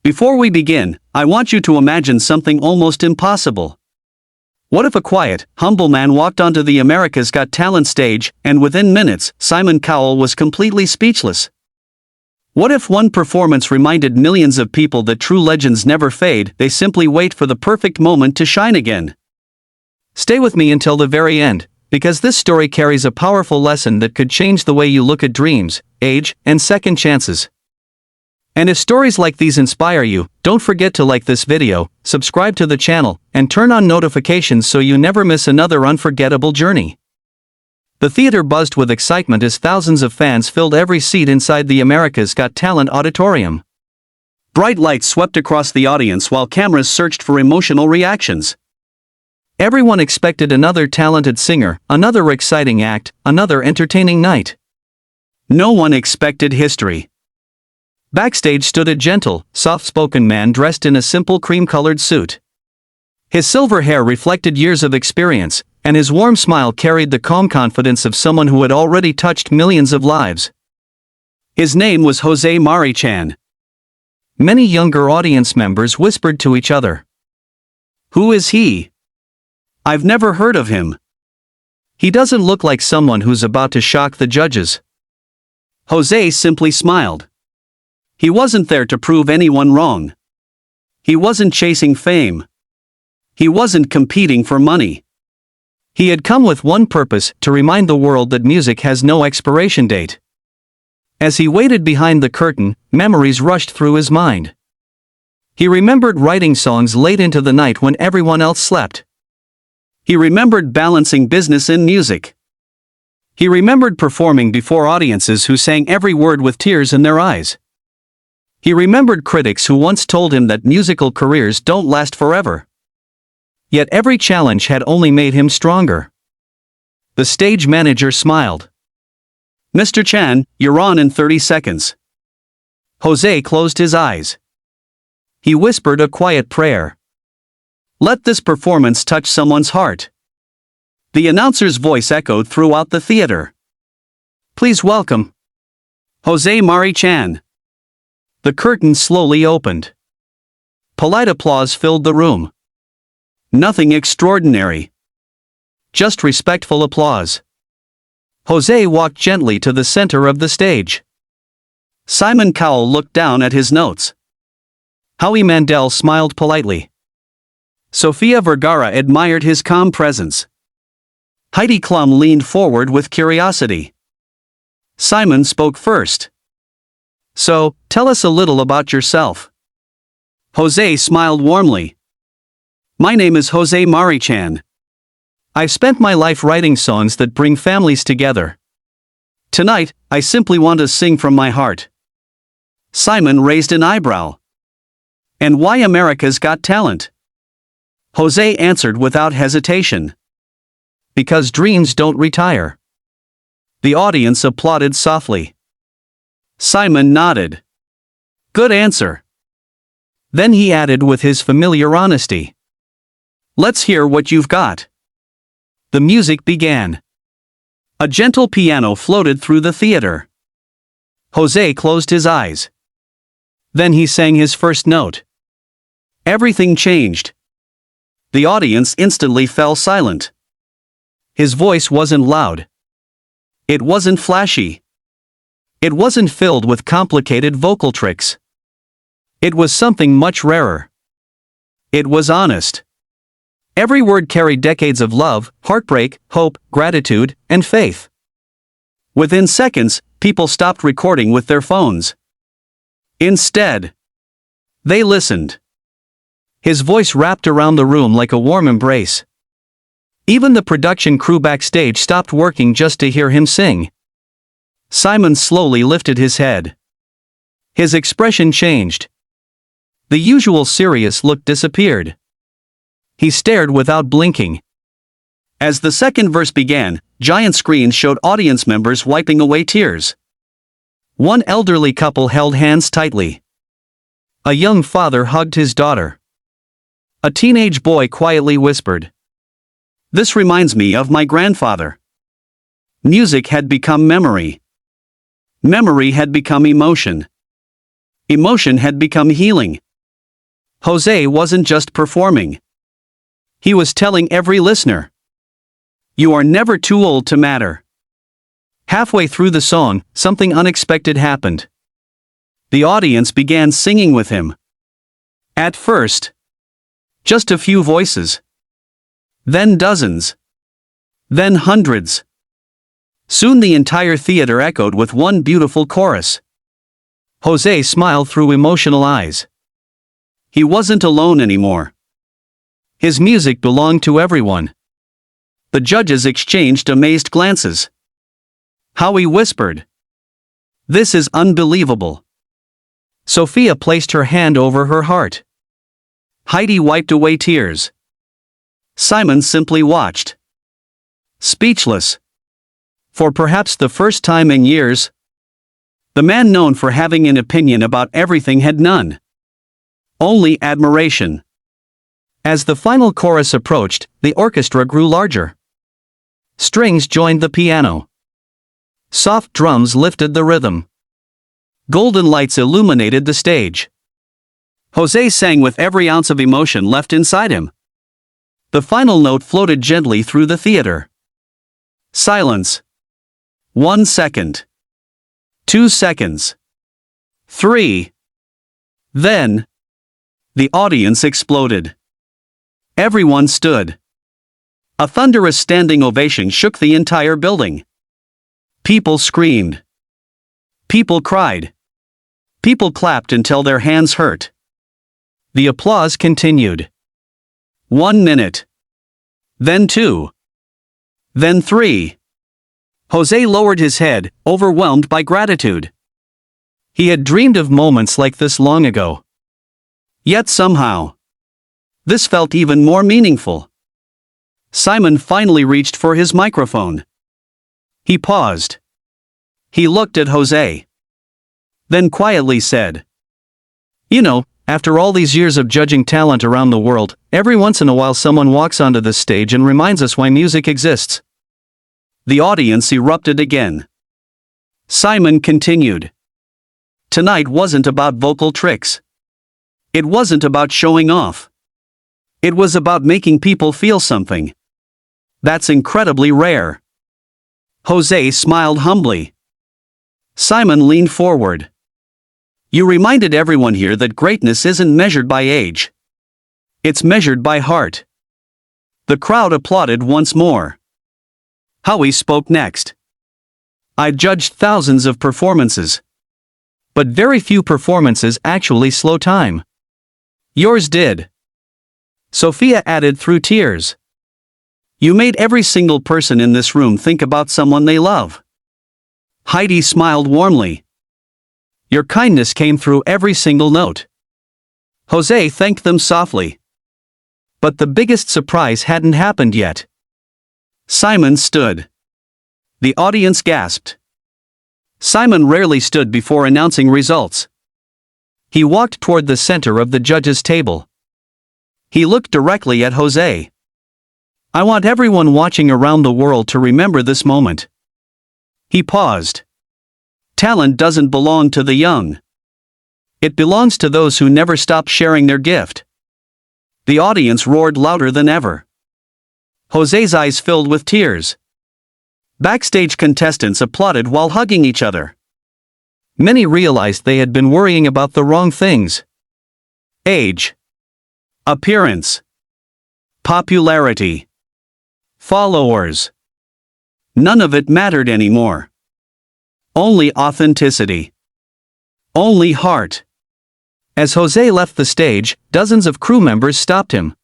Before we begin, I want you to imagine something almost impossible. What if a quiet, humble man walked onto the America's Got Talent stage, and within minutes, Simon Cowell was completely speechless? What if one performance reminded millions of people that true legends never fade, they simply wait for the perfect moment to shine again? Stay with me until the very end, because this story carries a powerful lesson that could change the way you look at dreams, age, and second chances. And if stories like these inspire you, don't forget to like this video, subscribe to the channel, and turn on notifications so you never miss another unforgettable journey. The theater buzzed with excitement as thousands of fans filled every seat inside the America's Got Talent auditorium. Bright lights swept across the audience while cameras searched for emotional reactions. Everyone expected another talented singer, another exciting act, another entertaining night. No one expected history. Backstage stood a gentle, soft-spoken man dressed in a simple cream-colored suit. His silver hair reflected years of experience, and his warm smile carried the calm confidence of someone who had already touched millions of lives. His name was Jose Mari-chan. Many younger audience members whispered to each other. "Who is he? I've never heard of him. He doesn't look like someone who's about to shock the judges." Jose simply smiled. He wasn't there to prove anyone wrong. He wasn't chasing fame. He wasn't competing for money. He had come with one purpose: to remind the world that music has no expiration date. As he waited behind the curtain, memories rushed through his mind. He remembered writing songs late into the night when everyone else slept. He remembered balancing business and music. He remembered performing before audiences who sang every word with tears in their eyes. He remembered critics who once told him that musical careers don't last forever. Yet every challenge had only made him stronger. The stage manager smiled. "Mr. Chan, you're on in 30 seconds." Jose closed his eyes. He whispered a quiet prayer. "Let this performance touch someone's heart." The announcer's voice echoed throughout the theater. "Please welcome Jose Mari-chan." The curtain slowly opened. Polite applause filled the room. Nothing extraordinary. Just respectful applause. Jose walked gently to the center of the stage. Simon Cowell looked down at his notes. Howie Mandel smiled politely. Sofia Vergara admired his calm presence. Heidi Klum leaned forward with curiosity. Simon spoke first. "So, tell us a little about yourself." Jose smiled warmly. "My name is Jose Mari-chan. I've spent my life writing songs that bring families together. Tonight, I simply want to sing from my heart." Simon raised an eyebrow. "And why America's Got Talent?" Jose answered without hesitation. "Because dreams don't retire." The audience applauded softly. Simon nodded. "Good answer." Then he added with his familiar honesty, "Let's hear what you've got." The music began. A gentle piano floated through the theater. Jose closed his eyes. Then he sang his first note. Everything changed. The audience instantly fell silent. His voice wasn't loud. It wasn't flashy. It wasn't filled with complicated vocal tricks. It was something much rarer. It was honest. Every word carried decades of love, heartbreak, hope, gratitude, and faith. Within seconds, people stopped recording with their phones. Instead, they listened. His voice wrapped around the room like a warm embrace. Even the production crew backstage stopped working just to hear him sing. Simon slowly lifted his head. His expression changed. The usual serious look disappeared. He stared without blinking. As the second verse began, giant screens showed audience members wiping away tears. One elderly couple held hands tightly. A young father hugged his daughter. A teenage boy quietly whispered, "This reminds me of my grandfather." Music had become memory. Memory had become emotion. Emotion had become healing. Jose wasn't just performing. He was telling every listener, "You are never too old to matter." Halfway through the song, something unexpected happened. The audience began singing with him. At first, just a few voices. Then dozens. Then hundreds. Soon the entire theater echoed with one beautiful chorus. Jose smiled through emotional eyes. He wasn't alone anymore. His music belonged to everyone. The judges exchanged amazed glances. Howie whispered, "This is unbelievable." Sophia placed her hand over her heart. Heidi wiped away tears. Simon simply watched, speechless. For perhaps the first time in years, the man known for having an opinion about everything had none. Only admiration. As the final chorus approached, the orchestra grew larger. Strings joined the piano. Soft drums lifted the rhythm. Golden lights illuminated the stage. Jose sang with every ounce of emotion left inside him. The final note floated gently through the theater. Silence. 1 second. 2 seconds. 3. Then, the audience exploded. Everyone stood. A thunderous standing ovation shook the entire building. People screamed. People cried. People clapped until their hands hurt. The applause continued. 1 minute. Then 2. Then 3. Jose lowered his head, overwhelmed by gratitude. He had dreamed of moments like this long ago. Yet somehow, this felt even more meaningful. Simon finally reached for his microphone. He paused. He looked at Jose. Then quietly said, "You know, after all these years of judging talent around the world, every once in a while someone walks onto this stage and reminds us why music exists." The audience erupted again. Simon continued. Tonight wasn't about vocal tricks. It wasn't about showing off. It was about making people feel something. That's incredibly rare. Jose smiled humbly. Simon leaned forward. You reminded everyone here that greatness isn't measured by age. It's measured by heart. The crowd applauded once more. Howie spoke next. I judged thousands of performances. But very few performances actually slow time. Yours did. Sophia added through tears. You made every single person in this room think about someone they love. Heidi smiled warmly. Your kindness came through every single note. Jose thanked them softly. But the biggest surprise hadn't happened yet. Simon stood. The audience gasped. Simon rarely stood before announcing results. He walked toward the center of the judges' table. He looked directly at Jose. I want everyone watching around the world to remember this moment. He paused. Talent doesn't belong to the young. It belongs to those who never stop sharing their gift. The audience roared louder than ever. Jose's eyes filled with tears. Backstage contestants applauded while hugging each other. Many realized they had been worrying about the wrong things. Age. Appearance. Popularity. Followers. None of it mattered anymore. Only authenticity. Only heart. As Jose left the stage, dozens of crew members stopped him.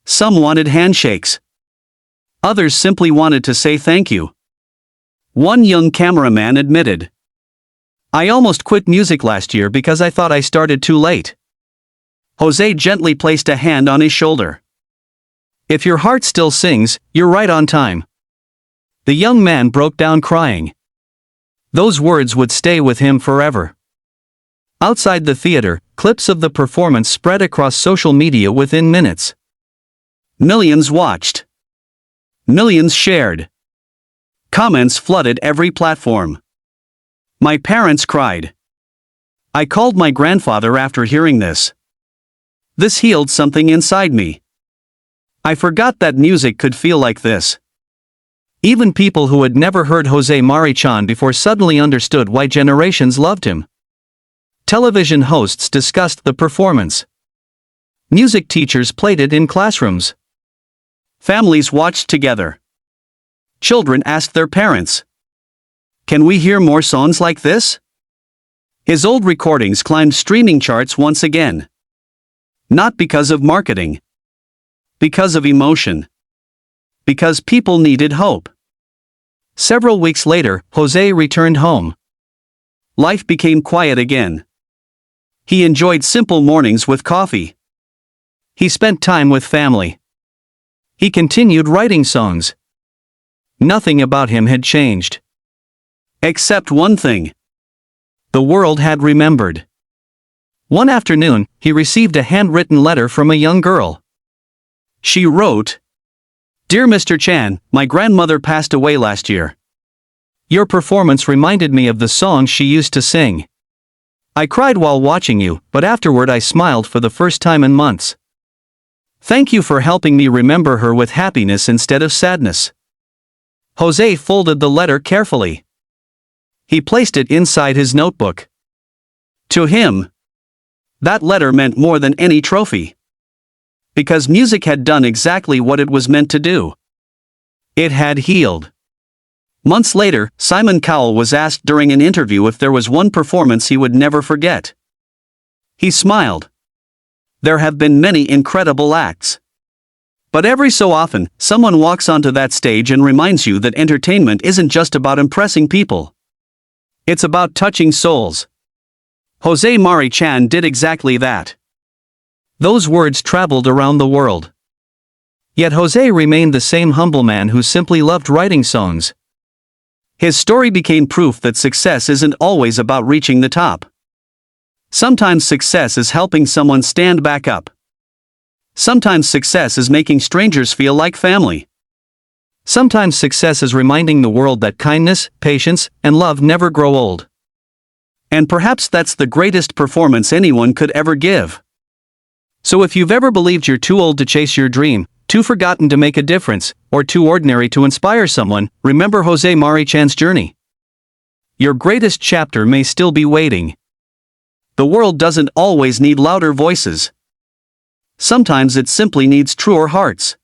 Some wanted handshakes. Others simply wanted to say thank you. One young cameraman admitted, I almost quit music last year because I thought I started too late. Jose gently placed a hand on his shoulder. If your heart still sings, you're right on time. The young man broke down crying. Those words would stay with him forever. Outside the theater, clips of the performance spread across social media within minutes. Millions watched. Millions shared. Comments flooded every platform. My parents cried. I called my grandfather after hearing this. This healed something inside me. I forgot that music could feel like this. Even people who had never heard Jose Marichan before suddenly understood why generations loved him. Television hosts discussed the performance. Music teachers played it in classrooms. Families watched together. Children asked their parents, "Can we hear more songs like this?" His old recordings climbed streaming charts once again. Not because of marketing. Because of emotion. Because people needed hope. Several weeks later, Jose returned home. Life became quiet again. He enjoyed simple mornings with coffee. He spent time with family. He continued writing songs. Nothing about him had changed. Except one thing. The world had remembered. One afternoon, he received a handwritten letter from a young girl. She wrote, "Dear Mr. Chan, my grandmother passed away last year. Your performance reminded me of the songs she used to sing. I cried while watching you, but afterward I smiled for the first time in months. Thank you for helping me remember her with happiness instead of sadness." Jose folded the letter carefully. He placed it inside his notebook. To him, that letter meant more than any trophy. Because music had done exactly what it was meant to do. It had healed. Months later, Simon Cowell was asked during an interview if there was one performance he would never forget. He smiled. There have been many incredible acts. But every so often, someone walks onto that stage and reminds you that entertainment isn't just about impressing people. It's about touching souls. Jose Marichan did exactly that. Those words traveled around the world. Yet Jose remained the same humble man who simply loved writing songs. His story became proof that success isn't always about reaching the top. Sometimes success is helping someone stand back up. Sometimes success is making strangers feel like family. Sometimes success is reminding the world that kindness, patience, and love never grow old. And perhaps that's the greatest performance anyone could ever give. So if you've ever believed you're too old to chase your dream, too forgotten to make a difference, or too ordinary to inspire someone, remember Jose Marichan's journey. Your greatest chapter may still be waiting. The world doesn't always need louder voices. Sometimes it simply needs truer hearts.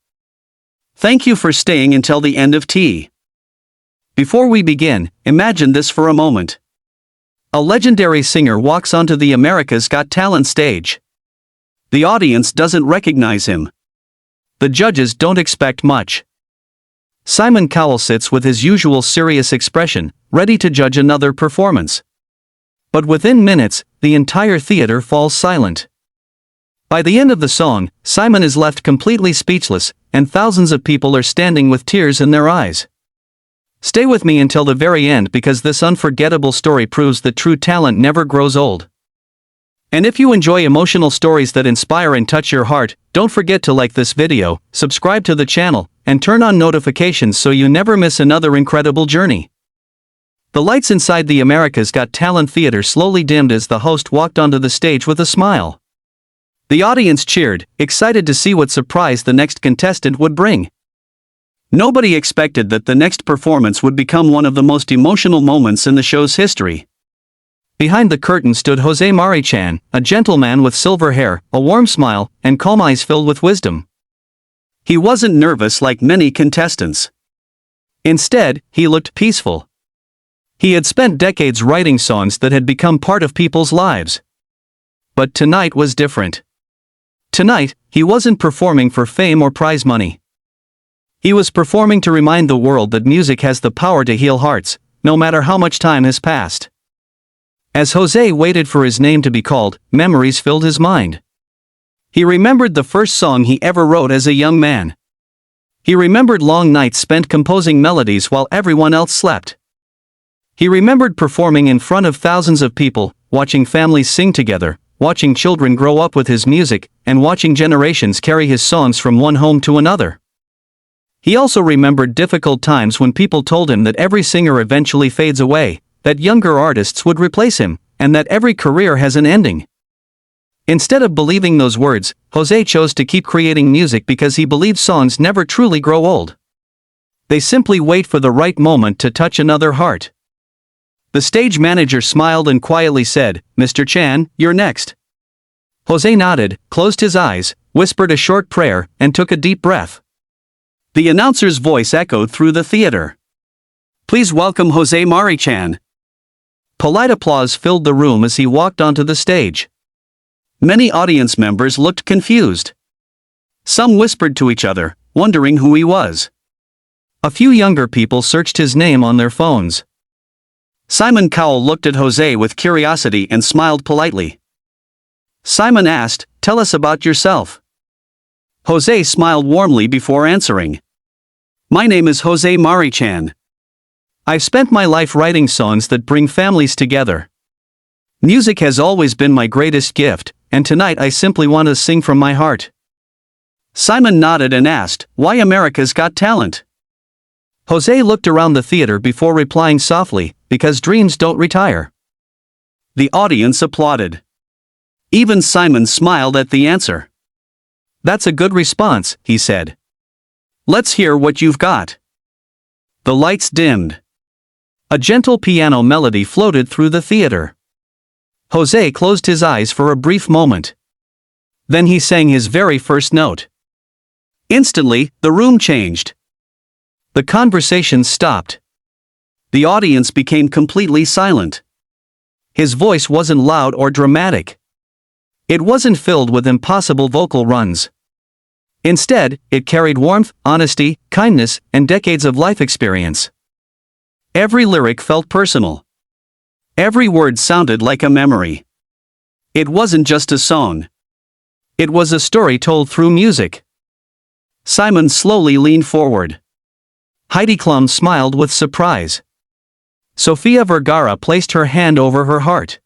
Thank you for staying until the end of tea. Before we begin, imagine this for a moment. A legendary singer walks onto the America's Got Talent stage. The audience doesn't recognize him. The judges don't expect much. Simon Cowell sits with his usual serious expression, ready to judge another performance. But within minutes, the entire theater falls silent. By the end of the song, Simon is left completely speechless, and thousands of people are standing with tears in their eyes. Stay with me until the very end because this unforgettable story proves that true talent never grows old. And if you enjoy emotional stories that inspire and touch your heart, don't forget to like this video, subscribe to the channel, and turn on notifications so you never miss another incredible journey. The lights inside the America's Got Talent theater slowly dimmed as the host walked onto the stage with a smile. The audience cheered, excited to see what surprise the next contestant would bring. Nobody expected that the next performance would become one of the most emotional moments in the show's history. Behind the curtain stood Jose Marichan, a gentleman with silver hair, a warm smile, and calm eyes filled with wisdom. He wasn't nervous like many contestants. Instead, he looked peaceful. He had spent decades writing songs that had become part of people's lives. But tonight was different. Tonight, he wasn't performing for fame or prize money. He was performing to remind the world that music has the power to heal hearts, no matter how much time has passed. As Jose waited for his name to be called, memories filled his mind. He remembered the first song he ever wrote as a young man. He remembered long nights spent composing melodies while everyone else slept. He remembered performing in front of thousands of people, watching families sing together, watching children grow up with his music, and watching generations carry his songs from one home to another. He also remembered difficult times when people told him that every singer eventually fades away, that younger artists would replace him, and that every career has an ending. Instead of believing those words, Jose chose to keep creating music because he believed songs never truly grow old. They simply wait for the right moment to touch another heart. The stage manager smiled and quietly said, "Mr. Chan, you're next." Jose nodded, closed his eyes, whispered a short prayer, and took a deep breath. The announcer's voice echoed through the theater. "Please welcome Jose Mari-chan." Polite applause filled the room as he walked onto the stage. Many audience members looked confused. Some whispered to each other, wondering who he was. A few younger people searched his name on their phones. Simon Cowell looked at Jose with curiosity and smiled politely. Simon asked, "Tell us about yourself." Jose smiled warmly before answering. "My name is Jose Mari-chan. I've spent my life writing songs that bring families together. Music has always been my greatest gift, and tonight I simply want to sing from my heart." Simon nodded and asked, "Why America's Got Talent?" Jose looked around the theater before replying softly, "Because dreams don't retire." The audience applauded. Even Simon smiled at the answer. "That's a good response," he said. "Let's hear what you've got." The lights dimmed. A gentle piano melody floated through the theater. Jose closed his eyes for a brief moment. Then he sang his very first note. Instantly, the room changed. The conversation stopped. The audience became completely silent. His voice wasn't loud or dramatic. It wasn't filled with impossible vocal runs. Instead, it carried warmth, honesty, kindness, and decades of life experience. Every lyric felt personal. Every word sounded like a memory. It wasn't just a song. It was a story told through music. Simon slowly leaned forward. Heidi Klum smiled with surprise. Sofia Vergara placed her hand over her heart.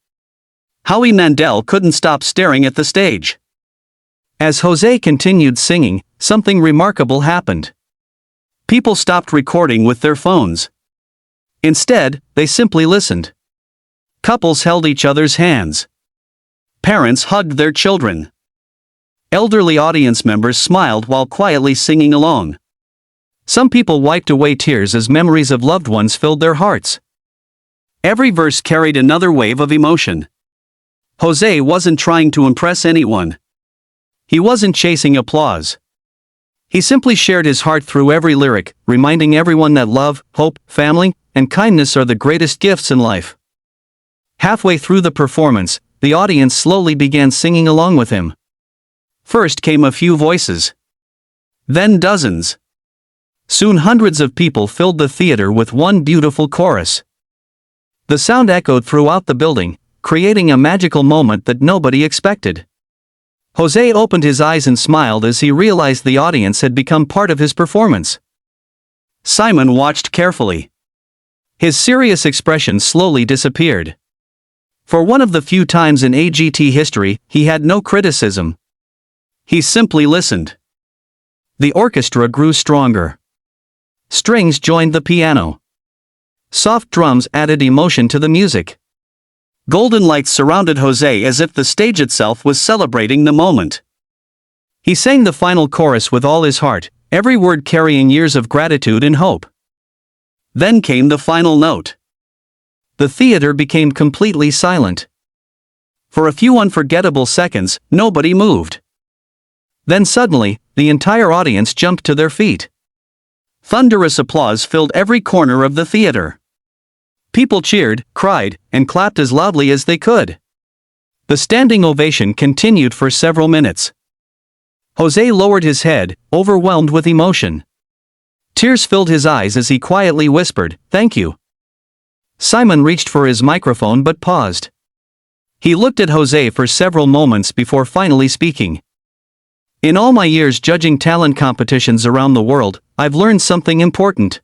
Howie Mandel couldn't stop staring at the stage. As Jose continued singing, something remarkable happened. People stopped recording with their phones. Instead, they simply listened. Couples held each other's hands. Parents hugged their children. Elderly audience members smiled while quietly singing along. Some people wiped away tears as memories of loved ones filled their hearts. Every verse carried another wave of emotion. Jose wasn't trying to impress anyone. He wasn't chasing applause. He simply shared his heart through every lyric, reminding everyone that love, hope, family, and kindness are the greatest gifts in life. Halfway through the performance, the audience slowly began singing along with him. First came a few voices. Then dozens. Soon hundreds of people filled the theater with one beautiful chorus. The sound echoed throughout the building, creating a magical moment that nobody expected. Jose opened his eyes and smiled as he realized the audience had become part of his performance. Simon watched carefully. His serious expression slowly disappeared. For one of the few times in AGT history, he had no criticism. He simply listened. The orchestra grew stronger. Strings joined the piano. Soft drums added emotion to the music. Golden lights surrounded Jose as if the stage itself was celebrating the moment. He sang the final chorus with all his heart, every word carrying years of gratitude and hope. Then came the final note. The theater became completely silent. For a few unforgettable seconds, nobody moved. Then suddenly, the entire audience jumped to their feet. Thunderous applause filled every corner of the theater. People cheered, cried, and clapped as loudly as they could. The standing ovation continued for several minutes. Jose lowered his head, overwhelmed with emotion. Tears filled his eyes as he quietly whispered, "Thank you." Simon reached for his microphone but paused. He looked at Jose for several moments before finally speaking. "In all my years judging talent competitions around the world, I've learned something important.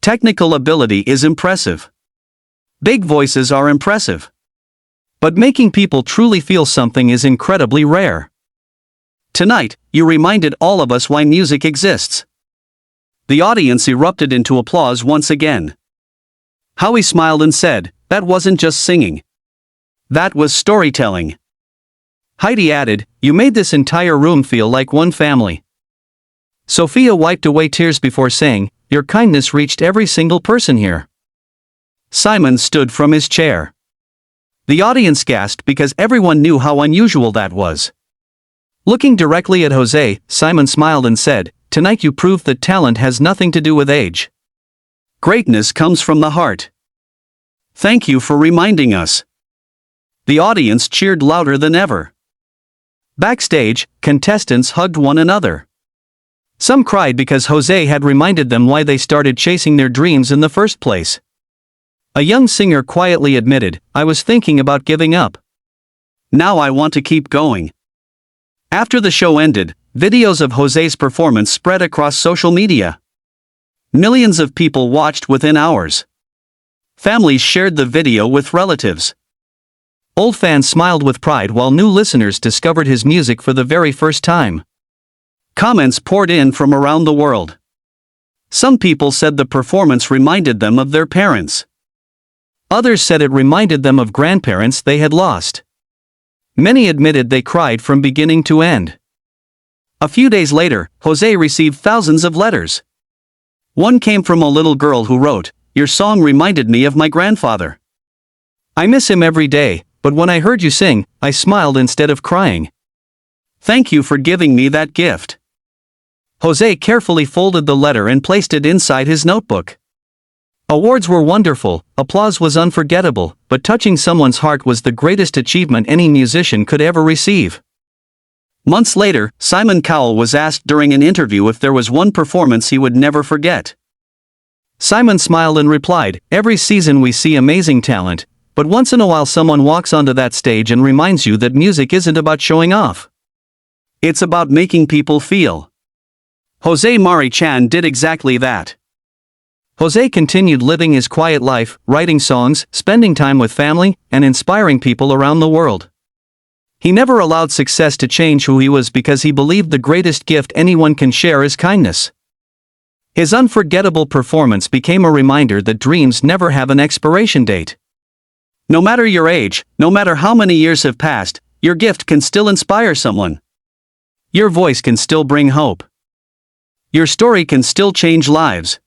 Technical ability is impressive. Big voices are impressive. But making people truly feel something is incredibly rare. Tonight, you reminded all of us why music exists." The audience erupted into applause once again. Howie smiled and said, "That wasn't just singing. That was storytelling." Heidi added, "You made this entire room feel like one family." Sophia wiped away tears before saying, "Your kindness reached every single person here." Simon stood from his chair. The audience gasped because everyone knew how unusual that was. Looking directly at Jose, Simon smiled and said, "Tonight you proved that talent has nothing to do with age. Greatness comes from the heart. Thank you for reminding us." The audience cheered louder than ever. Backstage, contestants hugged one another. Some cried because Jose had reminded them why they started chasing their dreams in the first place. A young singer quietly admitted, "I was thinking about giving up. Now I want to keep going." After the show ended, videos of Jose's performance spread across social media. Millions of people watched within hours. Families shared the video with relatives. Old fans smiled with pride while new listeners discovered his music for the very first time. Comments poured in from around the world. Some people said the performance reminded them of their parents. Others said it reminded them of grandparents they had lost. Many admitted they cried from beginning to end. A few days later, Jose received thousands of letters. One came from a little girl who wrote, "Your song reminded me of my grandfather. I miss him every day, but when I heard you sing, I smiled instead of crying. Thank you for giving me that gift." Jose carefully folded the letter and placed it inside his notebook. Awards were wonderful, applause was unforgettable, but touching someone's heart was the greatest achievement any musician could ever receive. Months later, Simon Cowell was asked during an interview if there was one performance he would never forget. Simon smiled and replied, "Every season we see amazing talent, but once in a while someone walks onto that stage and reminds you that music isn't about showing off. It's about making people feel." Jose Mari Chan did exactly that. Jose continued living his quiet life, writing songs, spending time with family, and inspiring people around the world. He never allowed success to change who he was because he believed the greatest gift anyone can share is kindness. His unforgettable performance became a reminder that dreams never have an expiration date. No matter your age, no matter how many years have passed, your gift can still inspire someone. Your voice can still bring hope. Your story can still change lives.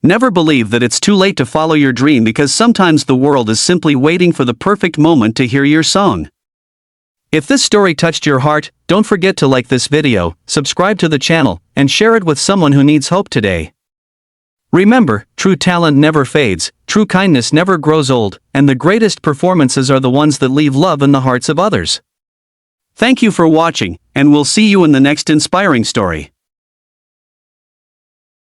Never believe that it's too late to follow your dream because sometimes the world is simply waiting for the perfect moment to hear your song. If this story touched your heart, don't forget to like this video, subscribe to the channel, and share it with someone who needs hope today. Remember, true talent never fades, true kindness never grows old, and the greatest performances are the ones that leave love in the hearts of others. Thank you for watching, and we'll see you in the next inspiring story.